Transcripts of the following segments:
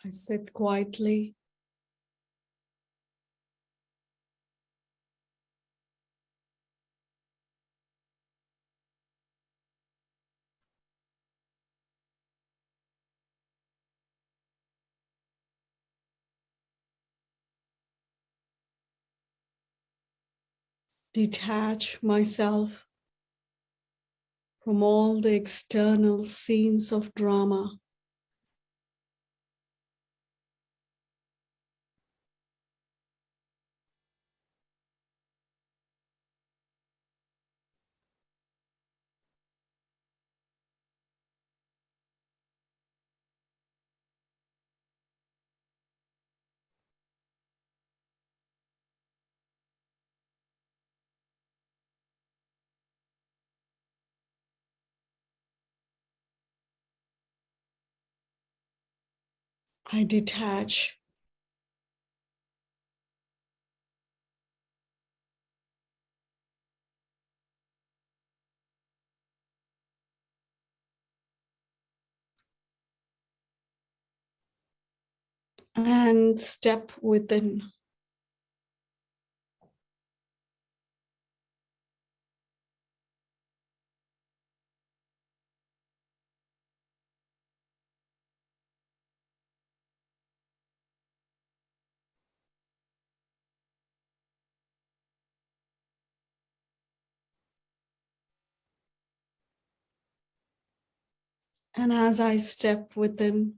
I sit quietly. Detach myself from all the external scenes of drama. I detach. And step within. And as I step within,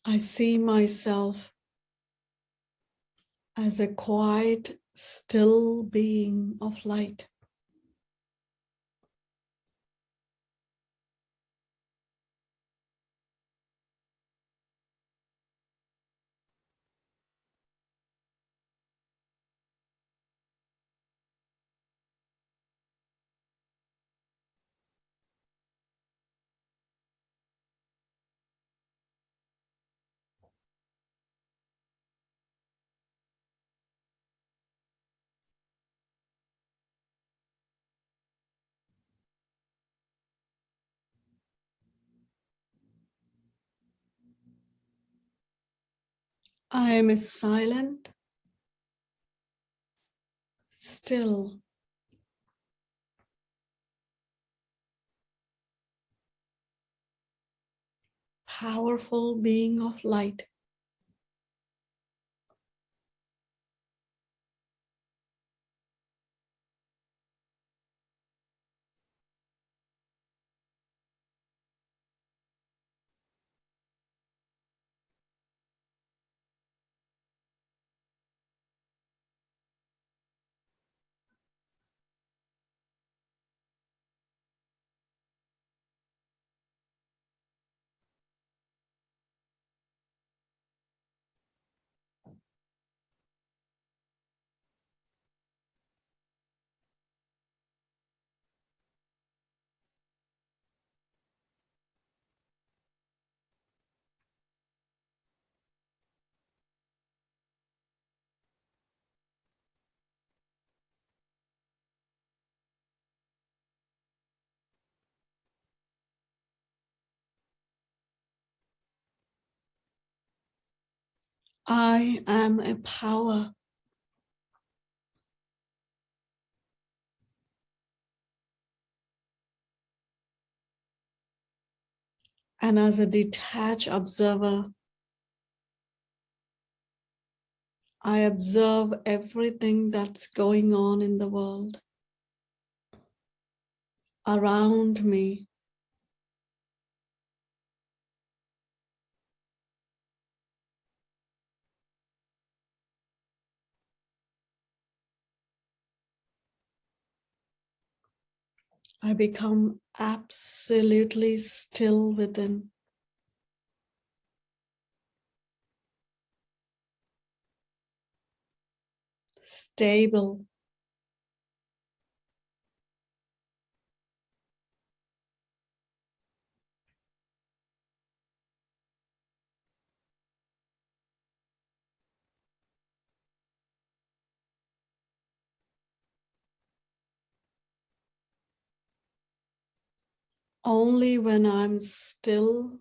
I see myself as a quiet, still being of light. I am a silent, still, powerful being of light. I am a power. And as a detached observer, I observe everything that's going on in the world around me. I become absolutely still within, stable, only when I'm still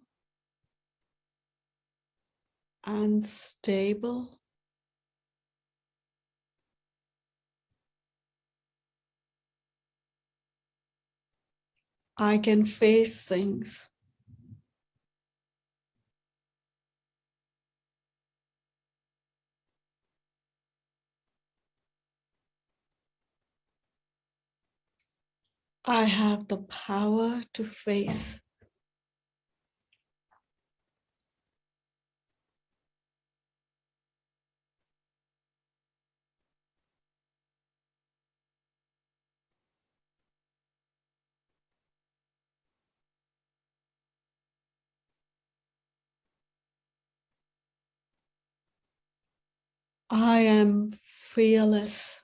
and stable. I can face things. I have the power to face. I am fearless.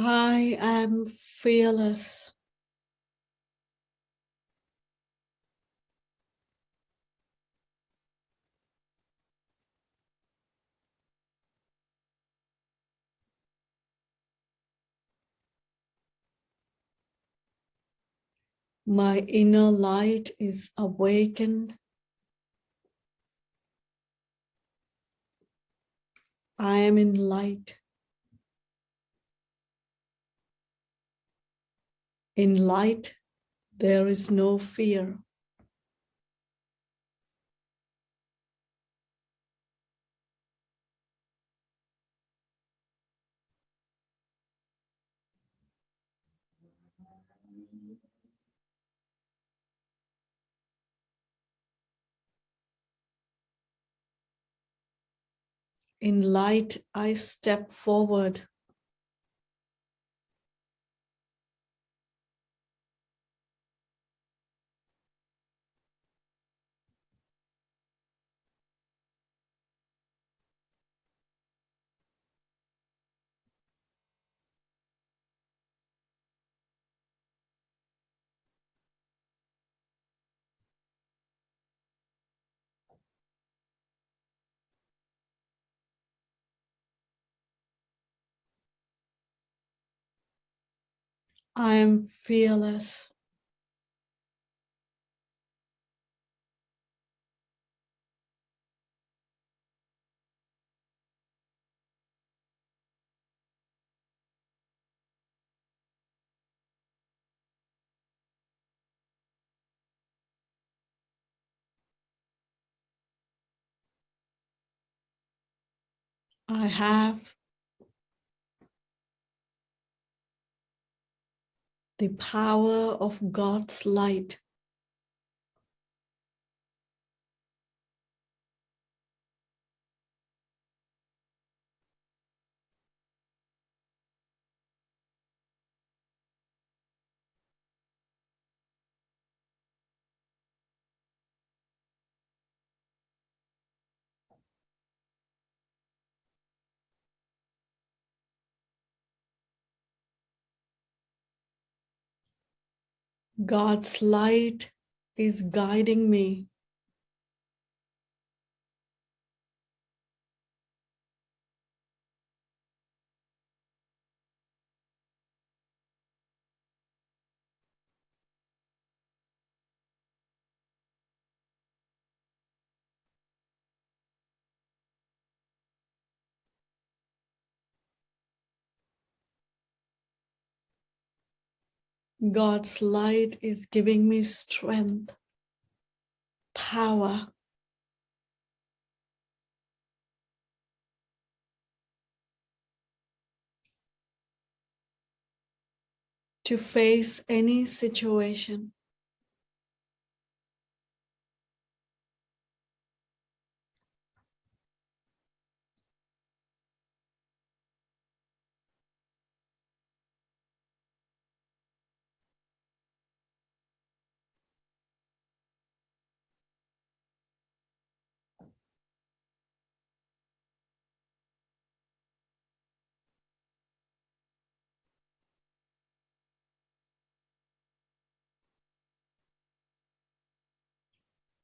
I am fearless. My inner light is awakened. I am in light. In light, there is no fear. In light, I step forward. I am fearless. I have the power of God's light. God's light is guiding me. God's light is giving me strength, power. to face any situation.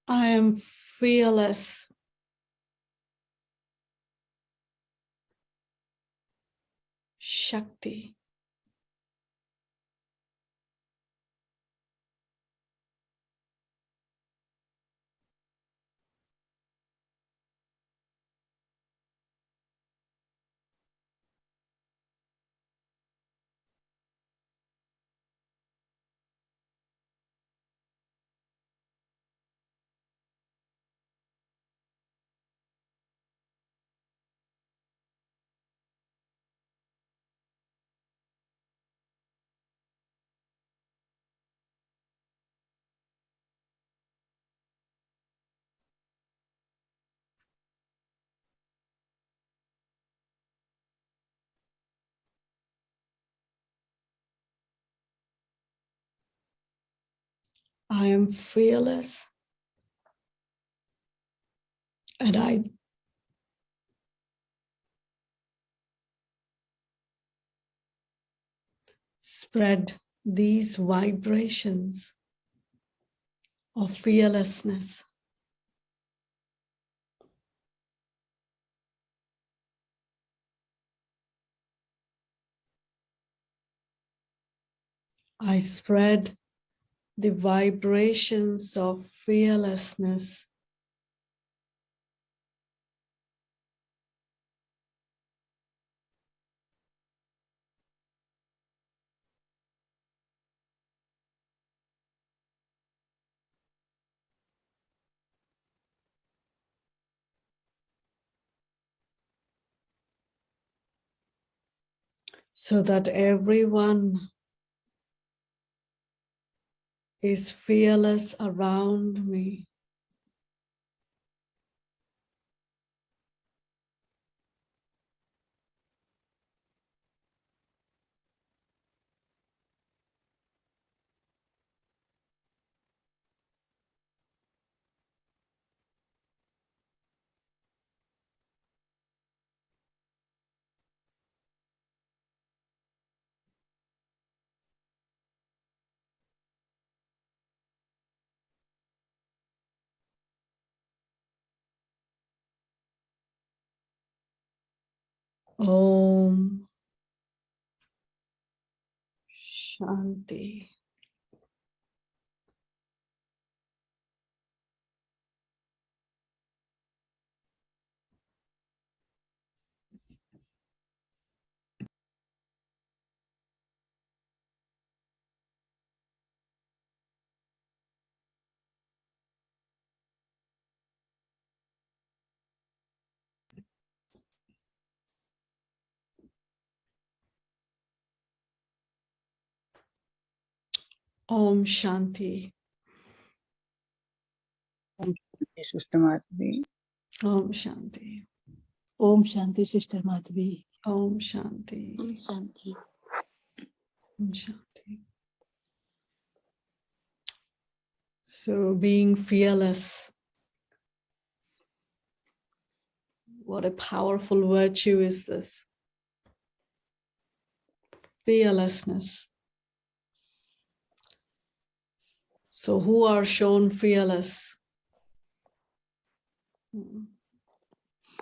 I am fearless. Shakti. I am fearless. And I spread these vibrations of fearlessness. I spread the vibrations of fearlessness so that everyone is fearless around me. Om Shanti. Om Shanti. Sister Madhvi. Om Shanti. Om Shanti, Sister Madhvi. Om Shanti. Om Shanti. Om Shanti. So being fearless, what a powerful virtue is this. Fearlessness. So who are shown fearless?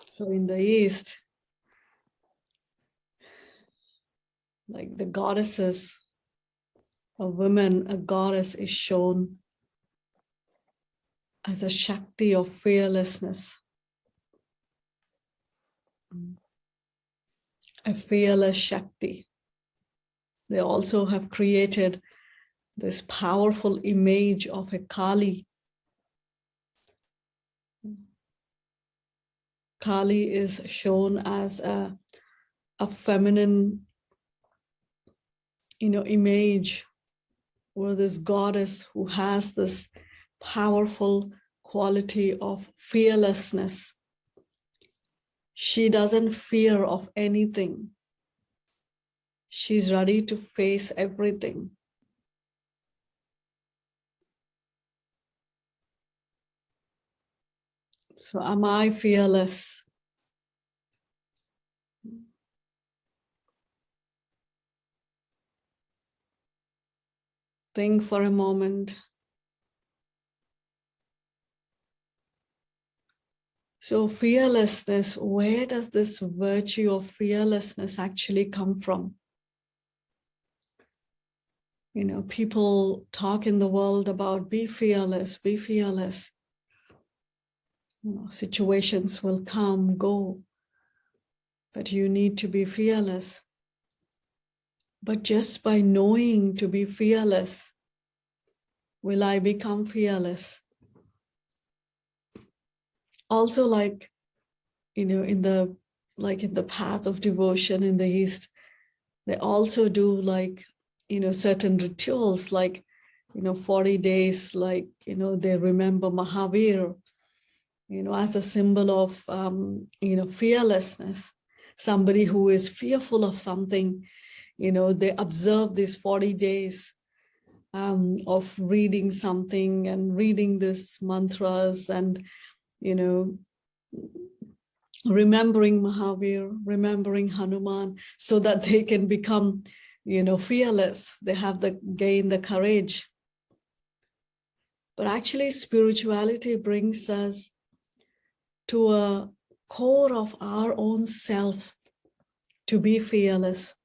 So in the East, like the goddesses, a woman, a goddess is shown as a Shakti of fearlessness. A fearless Shakti. They also have created this powerful image of a Kali. Kali is shown as a feminine image or this goddess who has this powerful quality of fearlessness. She doesn't fear of anything. She's ready to face everything. So am I fearless? Think for a moment. So fearlessness, where does this virtue of fearlessness actually come from? People talk in the world about be fearless, be fearless. Situations will come, go, but you need to be fearless. But just by knowing to be fearless, will I become fearless? Also, in the path of devotion in the East, they also do certain rituals, 40 days, they remember Mahavir, as a symbol of, fearlessness. Somebody who is fearful of something, they observe these 40 days of reading something and reading these mantras and, remembering Mahavir, remembering Hanuman, so that they can become, fearless. They have gain the courage. But actually, spirituality brings us to a core of our own self to be fearless.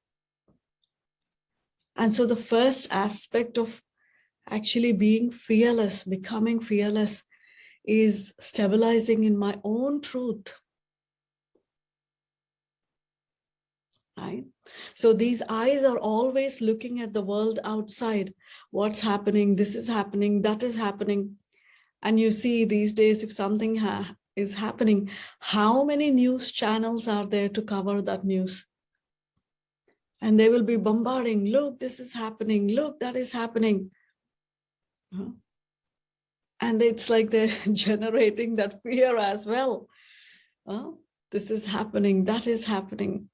And so the first aspect of actually being fearless, becoming fearless, is stabilizing in my own truth. Right? So these eyes are always looking at the world outside. What's happening? This is happening. That is happening. And you see these days, if something is happening, how many news channels are there to cover that news? And they will be bombarding, look, this is happening. Look, that is happening. And it's like they're generating that fear as well. This is happening. That is happening.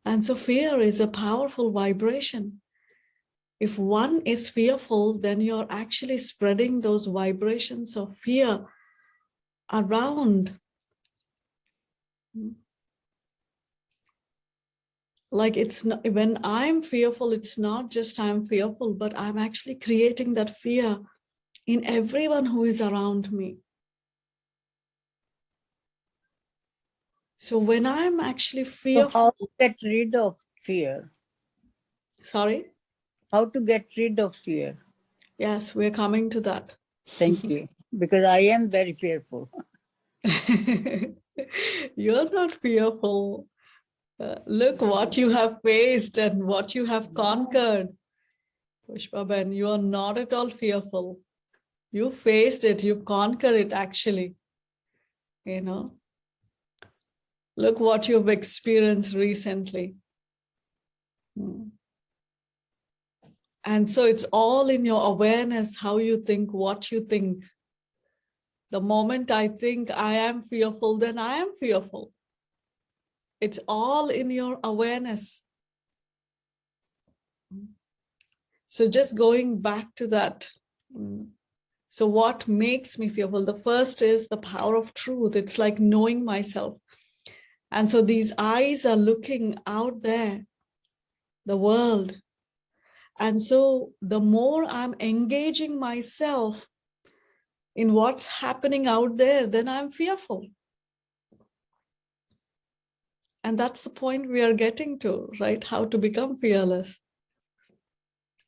And so fear is a powerful vibration. If one is fearful, then you're actually spreading those vibrations of fear around. Like it's not, when I'm fearful, it's not just I'm fearful, but I'm actually creating that fear in everyone who is around me. So when I'm actually fearful. So how to get rid of fear? Sorry? How to get rid of fear? Yes, we're coming to that. Thank you. Because I am very fearful. You're not fearful. Look what you have faced and what you have conquered. Pushpaben, you are not at all fearful. You faced it, you conquered it actually. Look what you've experienced recently. And so it's all in your awareness, how you think, what you think. The moment I think I am fearful, then I am fearful. It's all in your awareness. So just going back to that. So what makes me fearful? The first is the power of truth. It's like knowing myself. And so these eyes are looking out there, the world. And so the more I'm engaging myself in what's happening out there, then I'm fearful. And that's the point we are getting to, right? How to become fearless.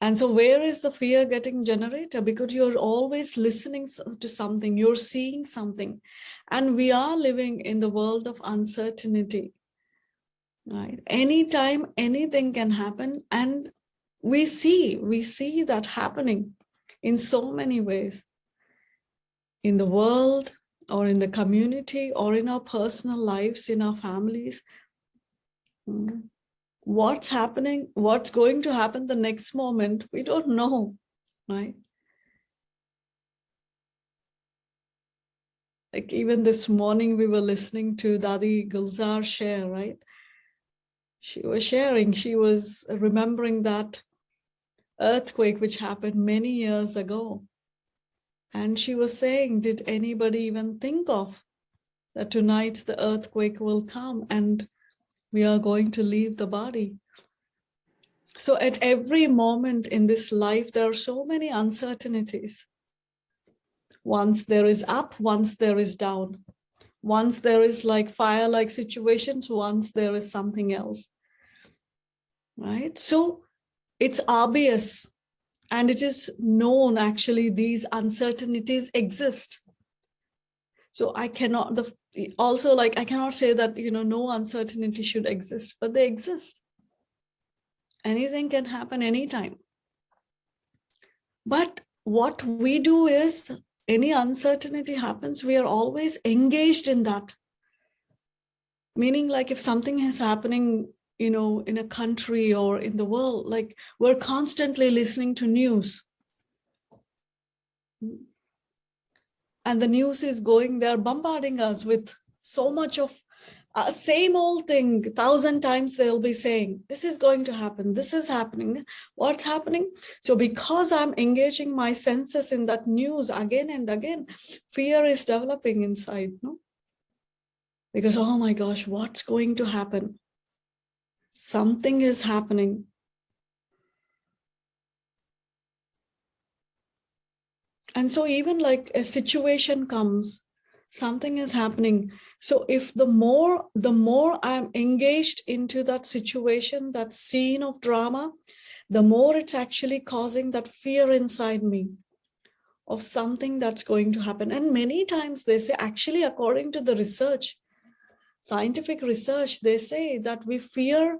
And so where is the fear getting generated? Because you're always listening to something, you're seeing something. And we are living in the world of uncertainty, right? Anytime anything can happen, and we see that happening in so many ways. In the world, or in the community, or in our personal lives, in our families. Mm. What's happening, what's going to happen the next moment, we don't know, right? Like even this morning, we were listening to Dadi Gulzar share, right? She was sharing, she was remembering that earthquake which happened many years ago. And she was saying, did anybody even think of that tonight the earthquake will come and we are going to leave the body? So at every moment in this life, there are so many uncertainties. Once there is up, once there is down. Once there is like fire-like situations, once there is something else, right? So it's obvious and it is known actually these uncertainties exist. So I cannot, I cannot say that, no uncertainty should exist, but they exist. Anything can happen anytime. But what we do is, any uncertainty happens, we are always engaged in that. Meaning, like if something is happening, in a country or in the world, like we're constantly listening to news. And the news is going, they're bombarding us with so much of same old thing. 1,000 times they'll be saying, this is going to happen, this is happening, what's happening? So because I'm engaging my senses in that news again and again, fear is developing inside, no? Because, oh my gosh, what's going to happen? Something is happening. And so even like a situation comes, something is happening. So if the more I'm engaged into that situation, that scene of drama, the more it's actually causing that fear inside me of something that's going to happen. And many times they say, actually, according to the research, scientific research, they say that we fear,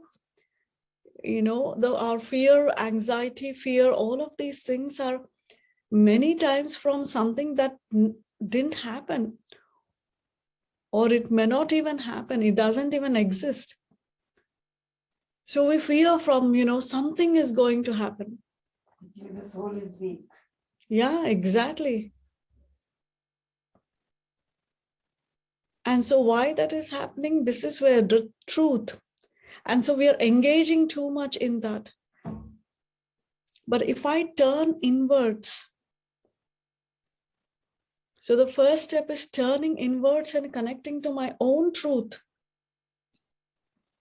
our fear, anxiety, fear, all of these things are many times from something that didn't happen, or it may not even happen, it doesn't even exist. So we fear from, something is going to happen. The soul is weak. Yeah, exactly. And so why that is happening, this is where the truth. And so we are engaging too much in that. But if I turn inwards, so the first step is turning inwards and connecting to my own truth.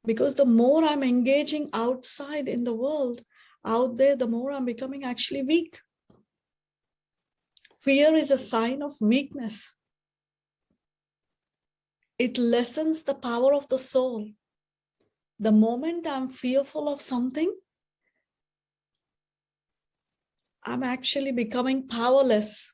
Because the more I'm engaging outside in the world, out there, the more I'm becoming actually weak. Fear is a sign of weakness. It lessens the power of the soul. The moment I'm fearful of something, I'm actually becoming powerless.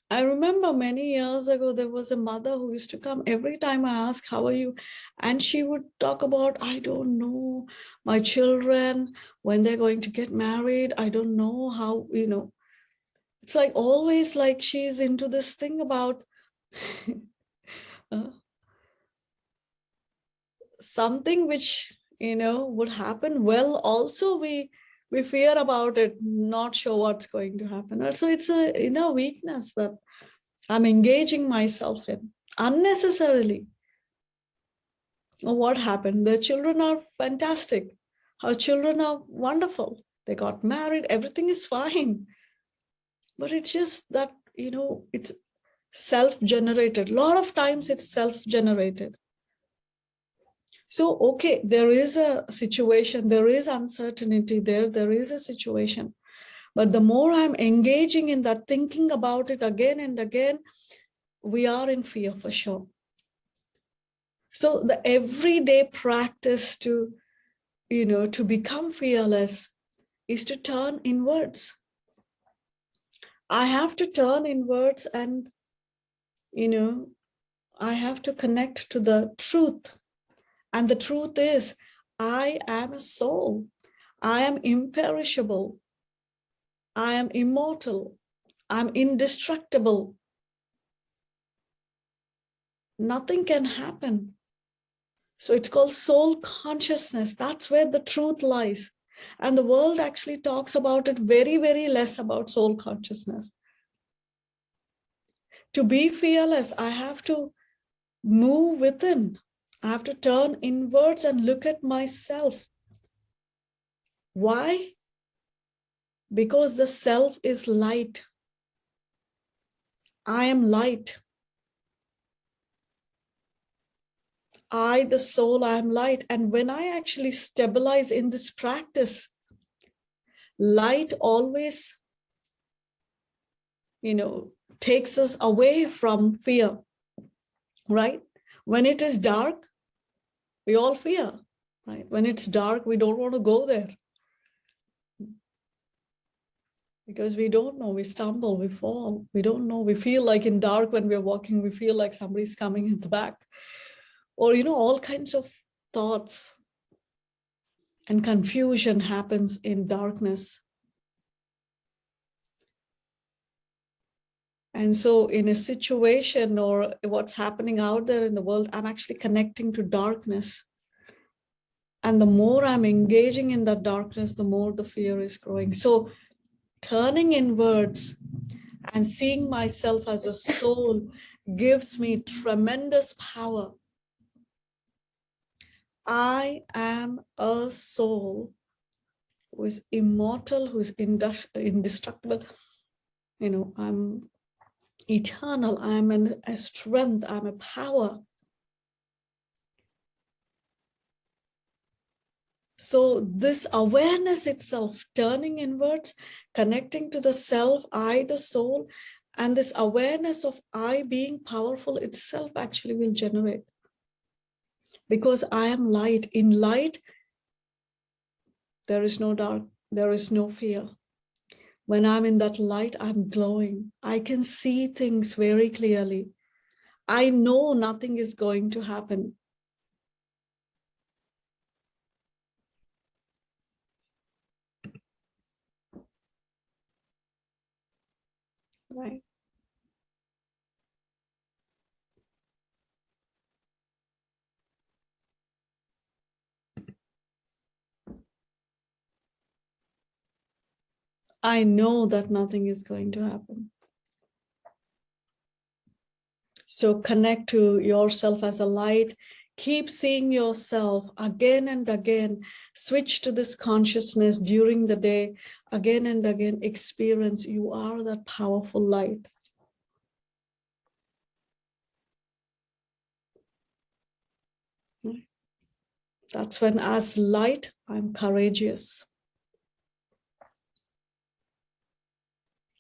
I remember many years ago, there was a mother who used to come every time I asked, how are you? And she would talk about, I don't know, my children, when they're going to get married, I don't know how, it's like always like she's into this thing about something which, would happen. Well, also we fear about it, not sure what's going to happen. Also, it's a inner weakness that I'm engaging myself in unnecessarily. What happened? The children are fantastic. Our children are wonderful. They got married. Everything is fine. But it's just that, it's self-generated. A lot of times it's self-generated. So, okay, there is a situation, there is uncertainty there is a situation. But the more I'm engaging in that, thinking about it again and again, we are in fear for sure. So the everyday practice to, to become fearless is to turn inwards. I have to turn inwards and, I have to connect to the truth. And the truth is, I am a soul. I am imperishable. I am immortal. I'm indestructible. Nothing can happen. So it's called soul consciousness. That's where the truth lies. And the world actually talks about it very, very less about soul consciousness. To be fearless, I have to move within. I have to turn inwards and look at myself. Why? Because the self is light. I am light. I, the soul, I am light. And when I actually stabilize in this practice, light always, takes us away from fear, right? When it is dark, we all fear, right? When it's dark, we don't want to go there because we don't know, we stumble, we fall, we don't know. We feel like in dark when we're walking, we feel like somebody's coming in the back, or, all kinds of thoughts and confusion happens in darkness. And so in a situation or what's happening out there in the world, I'm actually connecting to darkness. And the more I'm engaging in that darkness, the more the fear is growing. So turning inwards and seeing myself as a soul gives me tremendous power. I am a soul who is immortal, who is indestructible. I'm eternal. I'm a strength. I'm a power. So this awareness itself, turning inwards, connecting to the self, I, the soul, and this awareness of I being powerful itself actually will generate. Because I am light. In light, there is no dark, there is no fear. When I'm in that light, I'm glowing. I can see things very clearly. I know nothing is going to happen. Right. I know that nothing is going to happen. So connect to yourself as a light. Keep seeing yourself again and again. Switch to this consciousness during the day. Again and again, experience you are that powerful light. That's when, as light, I'm courageous.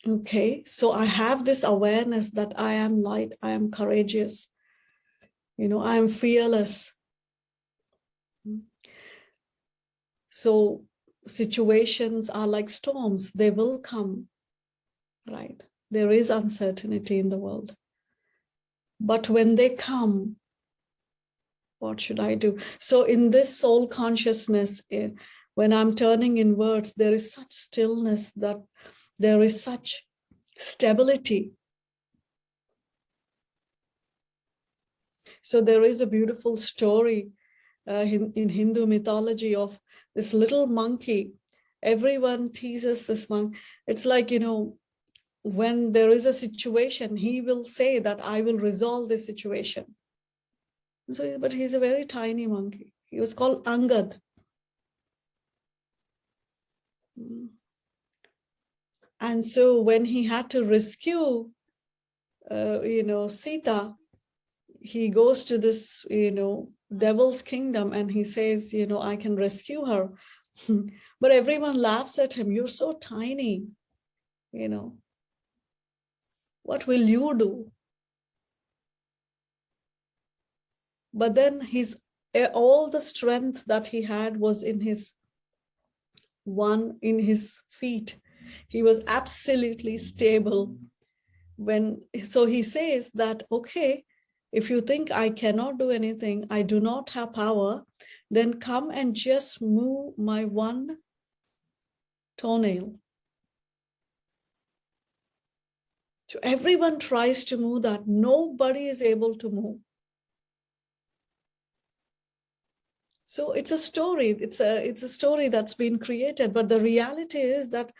Okay, so I have this awareness that I am light, I am courageous. I am fearless. So situations are like storms, they will come, right? There is uncertainty in the world. But when they come, what should I do? So in this soul consciousness, when I'm turning inwards, there is such stillness, that there is such stability. So there is a beautiful story in Hindu mythology of this little monkey. Everyone teases this monkey. It's like, when there is a situation, he will say that I will resolve this situation. So, but he's a very tiny monkey. He was called Angad. And so when he had to rescue, Sita, he goes to this, devil's kingdom, and he says, I can rescue her. But everyone laughs at him. You're so tiny, what will you do? But then all the strength that he had was in his feet. He was absolutely stable. So he says that, okay, if you think I cannot do anything, I do not have power, then come and just move my one toenail. So everyone tries to move that. Nobody is able to move. So it's a story. It's a story that's been created. But the reality is that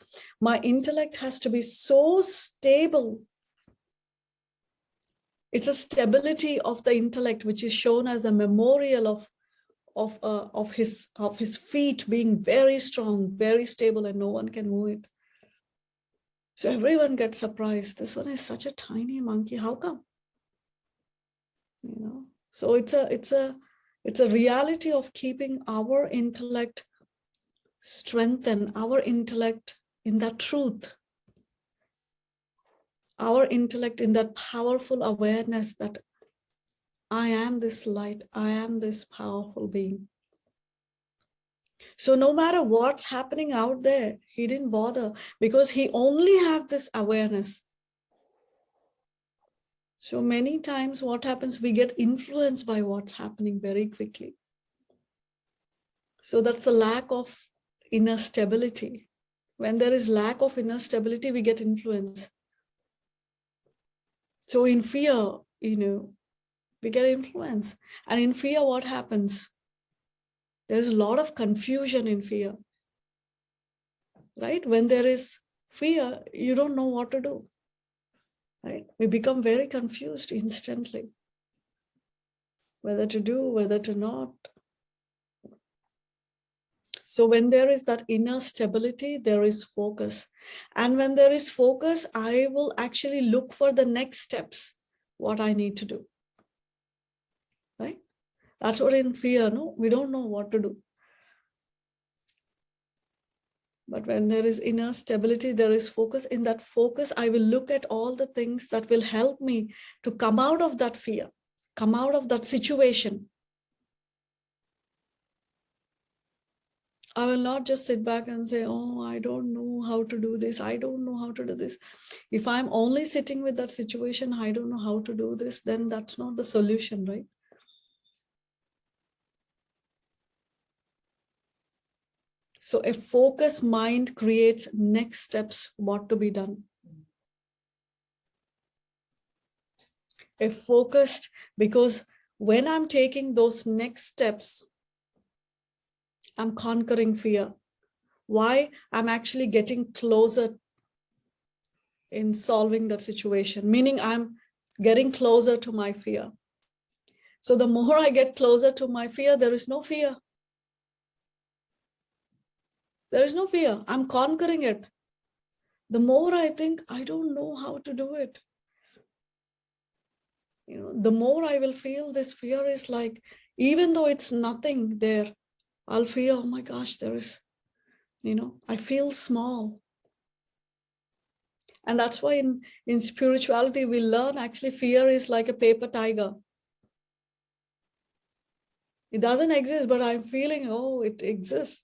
my intellect has to be so stable. It's a stability of the intellect, which is shown as a memorial of his feet being very strong, very stable, and no one can move it. So everyone gets surprised. This one is such a tiny monkey. How come? You know. So it's a reality of keeping our intellect strengthened, our intellect in that truth, our intellect in that powerful awareness that I am this light, I am this powerful being. So no matter what's happening out there, he didn't bother because he only had this awareness. So many times what happens, we get influenced by what's happening very quickly. So that's the lack of inner stability. When there is lack of inner stability, we get influenced. So in fear, we get influenced. And in fear, what happens? There's a lot of confusion in fear. Right? When there is fear, you don't know what to do. Right? We become very confused instantly. Whether to do, whether to not. So when there is that inner stability, there is focus. And when there is focus, I will actually look for the next steps, what I need to do. Right? That's what in fear, no? We don't know what to do. But when there is inner stability, there is focus. In that focus, I will look at all the things that will help me to come out of that fear, come out of that situation. I will not just sit back and say, oh, I don't know how to do this. I don't know how to do this. If I'm only sitting with that situation, I don't know how to do this, then that's not the solution, right? So a focused mind creates next steps, what to be done. A focused, because when I'm taking those next steps, I'm conquering fear. Why? I'm actually getting closer in solving that situation, meaning I'm getting closer to my fear. So the more I get closer to my fear, there is no fear. There is no fear. I'm conquering it. The more I think, I don't know how to do it. The more I will feel this fear is like, even though it's nothing there, I'll feel, oh my gosh, there is, I feel small. And that's why in spirituality, we learn actually fear is like a paper tiger. It doesn't exist, but I'm feeling, oh, it exists.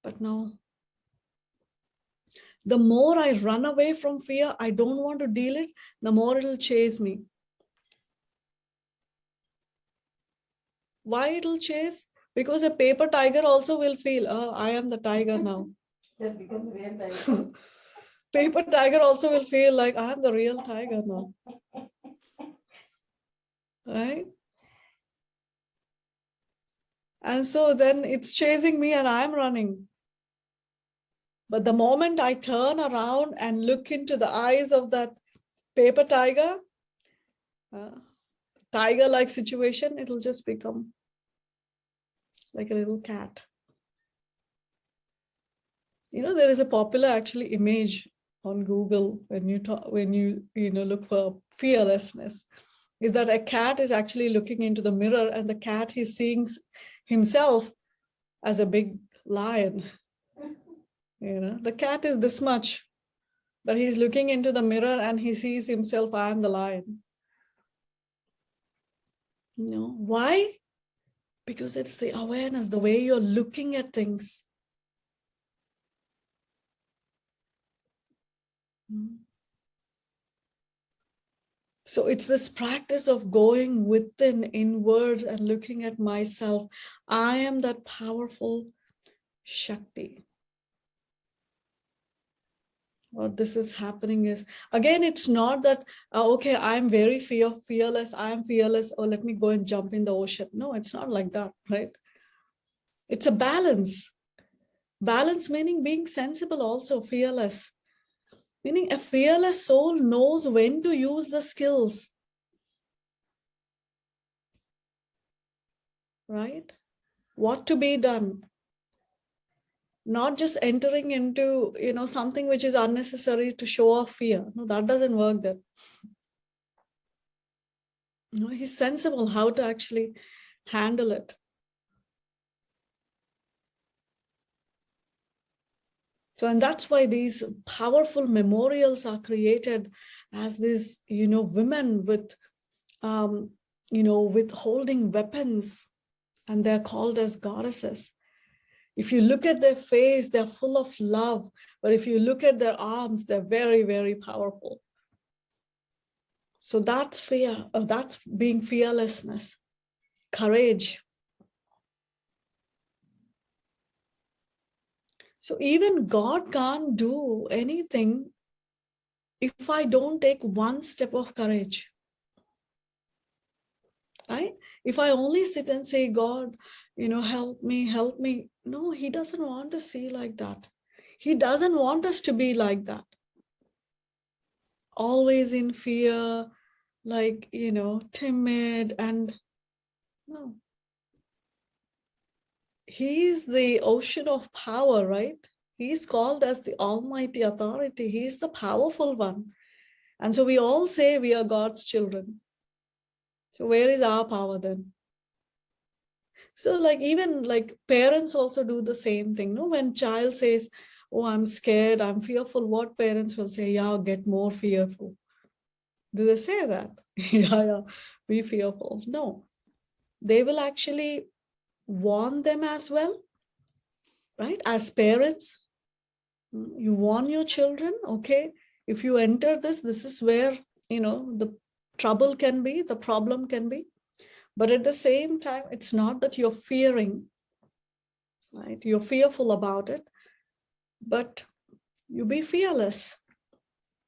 But no. The more I run away from fear, I don't want to deal it, the more it'll chase me. Why it'll chase? Because a paper tiger also will feel, oh, I am the tiger now. That becomes real tiger. Paper tiger also will feel like I am the real tiger now. Right? And so then it's chasing me and I'm running. But the moment I turn around and look into the eyes of that paper tiger, tiger-like situation, it'll just become like a little cat. There is a popular actually image on Google when you look for fearlessness, is that a cat is actually looking into the mirror and the cat is seeing himself as a big lion. The cat is this much, but he's looking into the mirror and he sees himself, I am the lion. Why? Because it's the awareness, the way you're looking at things. So it's this practice of going within, inwards, and looking at myself. I am that powerful Shakti. or this is happening is, again, it's not that, okay, I'm very fearless, I'm fearless, or let me go and jump in the ocean. No, it's not like that, right? It's a balance. Balance meaning being sensible also, fearless. Meaning a fearless soul knows when to use the skills, right? What to be done. Not just entering into, something which is unnecessary to show off fear. No, that doesn't work then. No, he's sensible how to actually handle it. So, and that's why these powerful memorials are created as these, women with, with holding weapons, and they're called as goddesses. If you look at their face, they're full of love. But if you look at their arms, they're very, very powerful. So that's fear, that's being fearlessness, courage. So even God can't do anything if I don't take one step of courage. Right? If I only sit and say, God, help me, help me. No, he doesn't want to see like that. He doesn't want us to be like that. Always in fear, like, timid, and no. He's the ocean of power, right? He's called as the Almighty Authority. He's the powerful one. And so we all say we are God's children. So where is our power then? So even parents also do the same thing. No, when child says, oh, I'm scared, I'm fearful, what parents will say? Yeah, get more fearful. Do they say that? Yeah, be fearful. No, they will actually warn them as well, right? As parents, you warn your children, okay, if you enter this is where, the trouble can be, the problem can be. But at the same time, it's not that you're fearing, right? You're fearful about it, but you be fearless.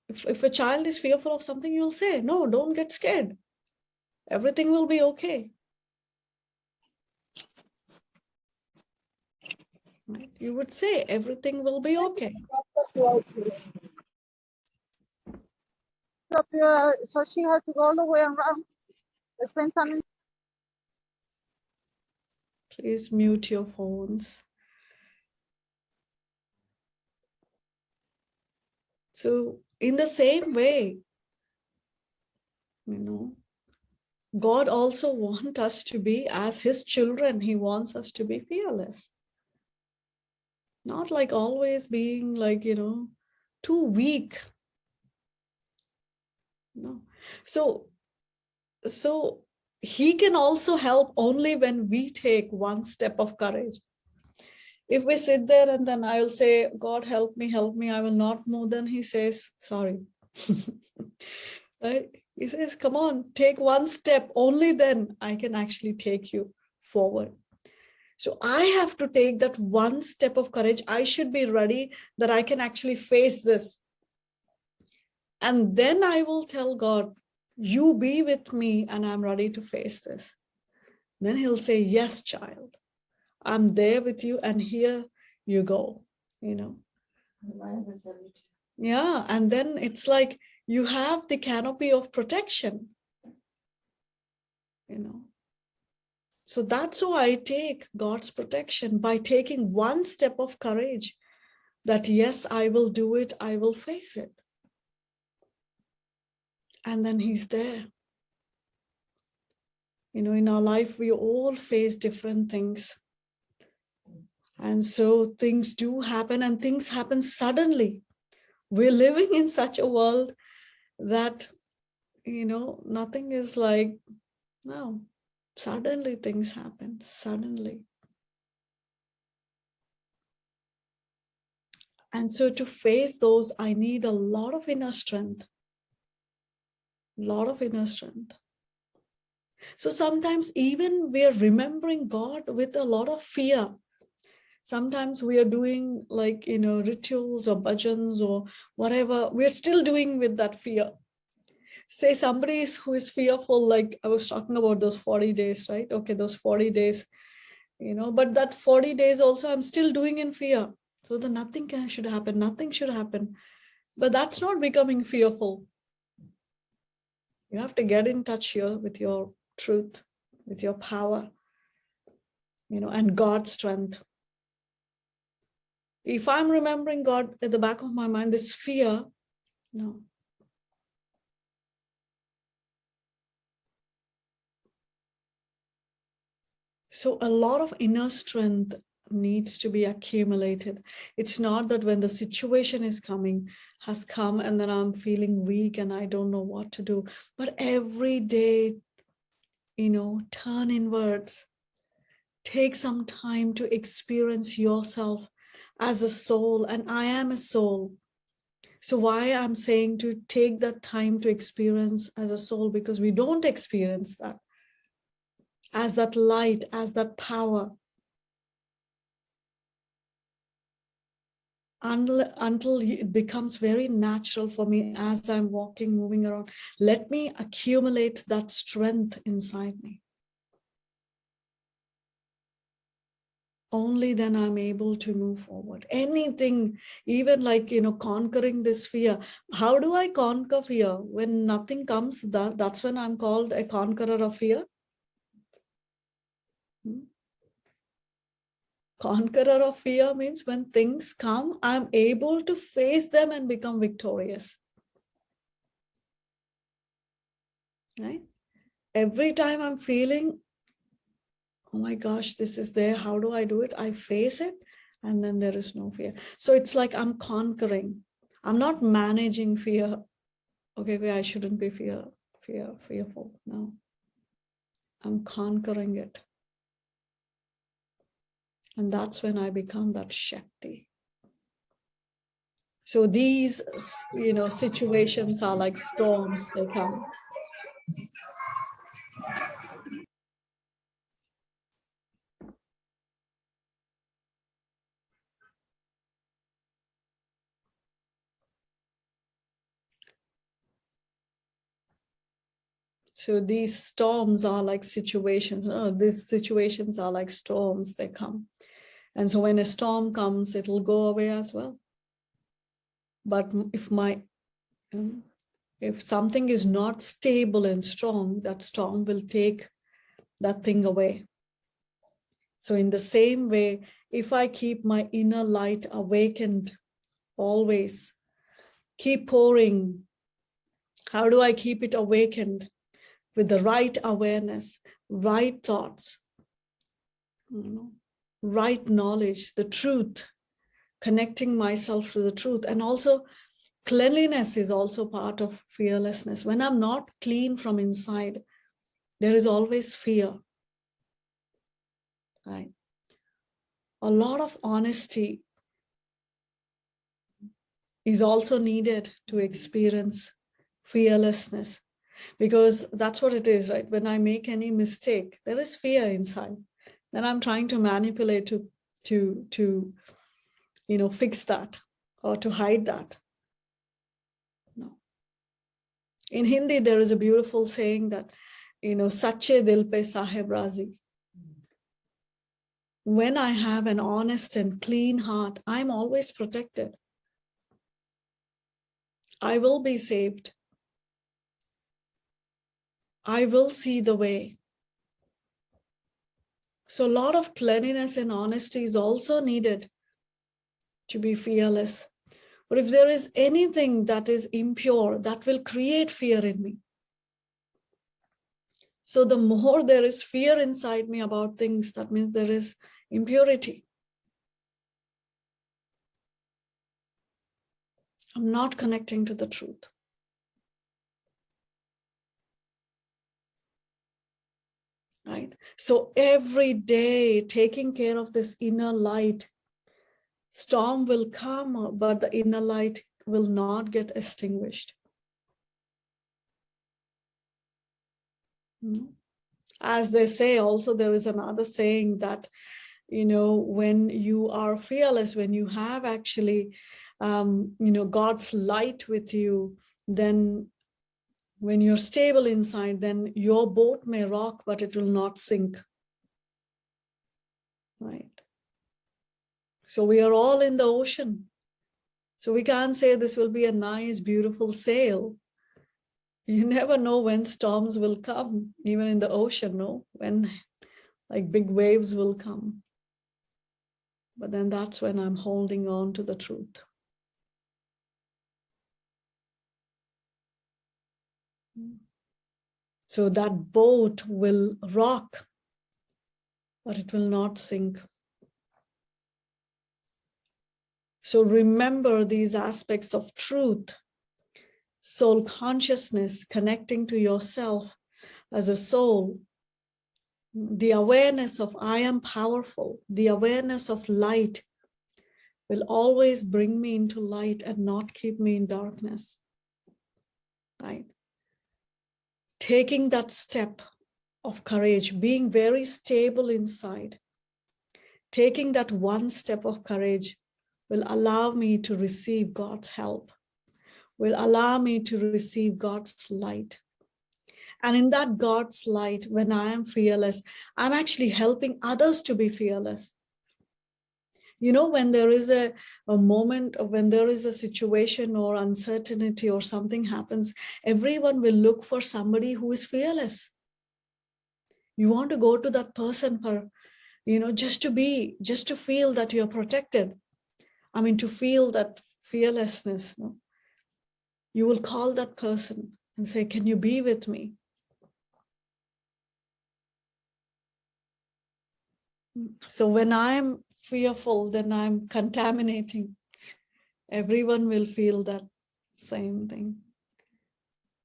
If a child is fearful of something, you'll say, no, don't get scared. Everything will be okay. Right? You would say everything will be okay. So she has to go all the way around. Spend time in. Please mute your phones. So in the same way, God also wants us to be, as his children, he wants us to be fearless. Not like always being too weak. No. So he can also help only when we take one step of courage. If we sit there and then I'll say, God, help me, I will not move, then he says, sorry. Right? He says, come on, take one step, only then I can actually take you forward. So I have to take that one step of courage. I should be ready that I can actually face this. And then I will tell God, you be with me and I'm ready to face this. Then he'll say, yes, child, I'm there with you and here you go, Yeah, and then it's like you have the canopy of protection, So that's how I take God's protection, by taking one step of courage that, yes, I will do it, I will face it. And then he's there. In our life, we all face different things. And so things do happen, and things happen suddenly. We're living in such a world that, nothing is like, no, suddenly things happen, suddenly. And so to face those, I need a lot of inner strength. So sometimes even we're remembering God with a lot of fear. Sometimes we are doing like, rituals or bhajans or whatever. We're still doing with that fear. Say somebody who is fearful, like I was talking about those 40 days, right? Okay, those 40 days, but that 40 days also I'm still doing in fear. So the should happen, nothing should happen. But that's not becoming fearful. You have to get in touch here with your truth, with your power, and God's strength. If I'm remembering God at the back of my mind, this fear, no. So a lot of inner strength needs to be accumulated. It's not that when the situation has come and then I'm feeling weak and I don't know what to do, but every day, turn inwards, take some time to experience yourself as a soul, and I am a soul. So why I'm saying to take that time to experience as a soul, because we don't experience that as that light, as that power, until it becomes very natural for me as I'm walking, moving around. Let me accumulate that strength inside me. Only then I'm able to move forward. Anything, even like, conquering this fear. How do I conquer fear? When nothing comes, that's when I'm called a conqueror of fear. Conqueror of fear means when things come, I'm able to face them and become victorious. Right? Every time I'm feeling, oh my gosh, this is there, how do I do it? I face it, and then there is no fear. So it's like I'm conquering. I'm not managing fear. Okay, I shouldn't be fearful. No. I'm conquering it. And that's when I become that Shakti. So these, situations are like storms, they come. So these storms are like situations. These situations are like storms, they come. And so when a storm comes, it'll go away as well. But if something is not stable and strong, that storm will take that thing away. So in the same way, if I keep my inner light awakened always, keep pouring, how do I keep it awakened? With the right awareness, right thoughts, right knowledge, the truth, connecting myself to the truth. And also cleanliness is also part of fearlessness. When I'm not clean from inside, there is always fear. Right? A lot of honesty is also needed to experience fearlessness, because that's what it is, right? When I make any mistake, there is fear inside. Then I'm trying to manipulate to fix that or to hide that. No. In Hindi, there is a beautiful saying that, Sache dil pe sahib razi. When I have an honest and clean heart, I'm always protected. I will be saved. I will see the way. So a lot of cleanliness and honesty is also needed to be fearless. But if there is anything that is impure, that will create fear in me. So the more there is fear inside me about things, that means there is impurity. I'm not connecting to the truth. Right? So every day, taking care of this inner light, storm will come, but the inner light will not get extinguished. As they say, also there is another saying that when you are fearless, when you have actually, God's light with you, then when you're stable inside, then your boat may rock, but it will not sink. Right? So we are all in the ocean. So we can't say this will be a nice, beautiful sail. You never know when storms will come, even in the ocean, no? When like big waves will come. But then that's when I'm holding on to the truth. So that boat will rock, but it will not sink. So remember these aspects of truth, soul consciousness, connecting to yourself as a soul, the awareness of I am powerful, the awareness of light will always bring me into light and not keep me in darkness. Right? Taking that step of courage, being very stable inside, taking that one step of courage will allow me to receive God's help, will allow me to receive God's light. And in that God's light, when I am fearless, I'm actually helping others to be fearless. When there is a moment, when there is a situation or uncertainty or something happens, everyone will look for somebody who is fearless. You want to go to that person for, just to feel that you're protected. I mean, to feel that fearlessness. No? You will call that person and say, can you be with me? So when I'm fearful, then I'm contaminating. Everyone will feel that same thing.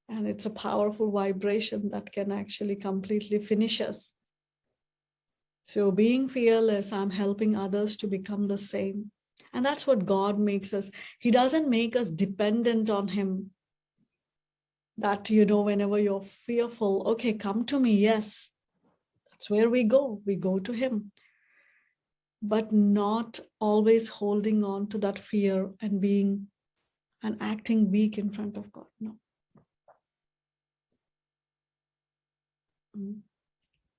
And it's a powerful vibration that can actually completely finish us. So being fearless, I'm helping others to become the same. And that's what God makes us. He doesn't make us dependent on him. That, whenever you're fearful, okay, come to me, yes. That's where we go. We go to him. But not always holding on to that fear and acting weak in front of God. No.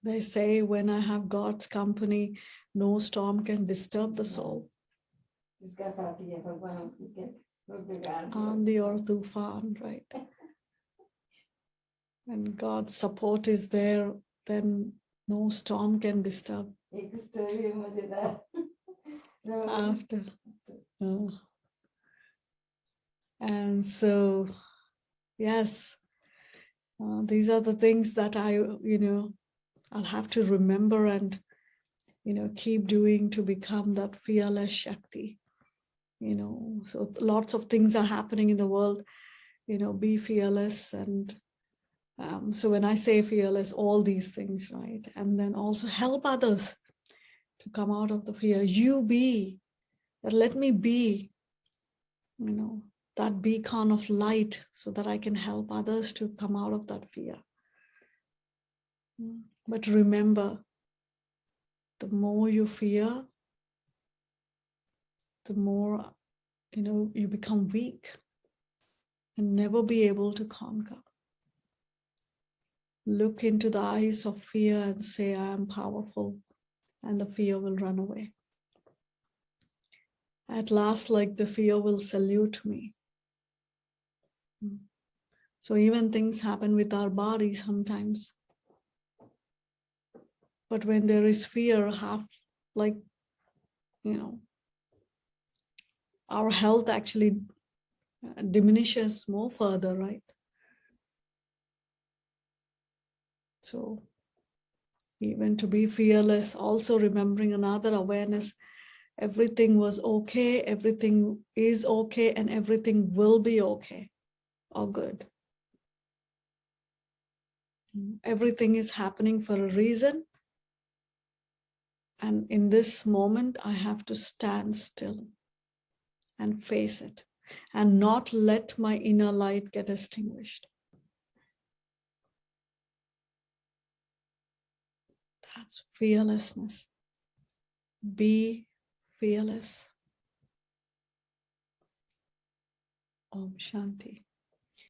They say when I have God's company, no storm can disturb the soul. Andi or tufan, right? When God's support is there, then no storm can disturb. After. And so, yes, these are the things that I'll have to remember and, keep doing to become that fearless Shakti. So lots of things are happening in the world, be fearless. And so when I say fearless, all these things, right? And then also help others to come out of the fear. Let me be, that beacon of light so that I can help others to come out of that fear. But remember, the more you fear, the more, you become weak and never be able to conquer. Look into the eyes of fear and say, I am powerful, and the fear will run away. At last, like the fear will salute me. So even things happen with our body sometimes. But when there is fear, our health actually diminishes more further, right? So even to be fearless, also remembering another awareness, everything was okay, everything is okay, and everything will be okay or good. Everything is happening for a reason. And in this moment, I have to stand still and face it and not let my inner light get extinguished. That's fearlessness. Be fearless. Om Shanti.